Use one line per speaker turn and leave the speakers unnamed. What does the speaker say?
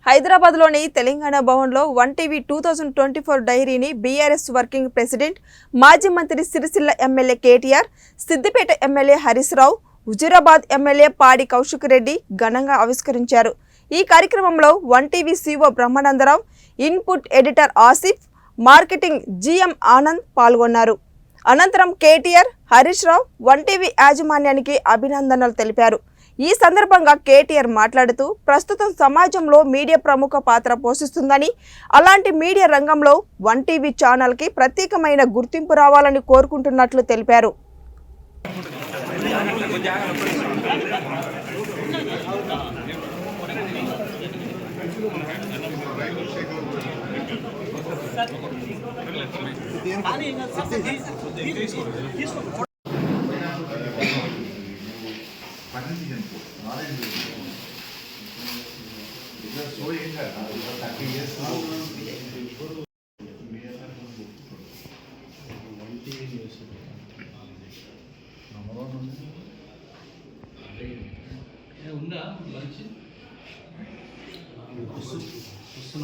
హైదరాబాద్లోని తెలంగాణ భవన్లో 1TV 2024 డైరీని బీఆర్ఎస్ వర్కింగ్ ప్రెసిడెంట్ మాజీ మంత్రి Sircilla MLA KTR, Siddipet MLA Harish Rao, Huzurabad MLA పాడి కౌశిక్ రెడ్డి ఘనంగా ఆవిష్కరించారు. ఈ కార్యక్రమంలో 1TV CEO Brahmananda Rao, input editor Asif, marketing GM Anand పాల్గొన్నారు. అనంతరం కేటీఆర్, హరీష్ రావు 1TV యాజమాన్యానికి అభినందనలు తెలిపారు. ఈ సందర్భంగా కేటీఆర్ మాట్లాడుతూ ప్రస్తుతం సమాజంలో మీడియా ప్రముఖ పాత్ర పోషిస్తుందని, అలాంటి మీడియా రంగంలో 1TV ఛానల్కి ప్రత్యేకమైన గుర్తింపు రావాలని కోరుకుంటున్నట్లు తెలిపారు.
ఉందా లంచ్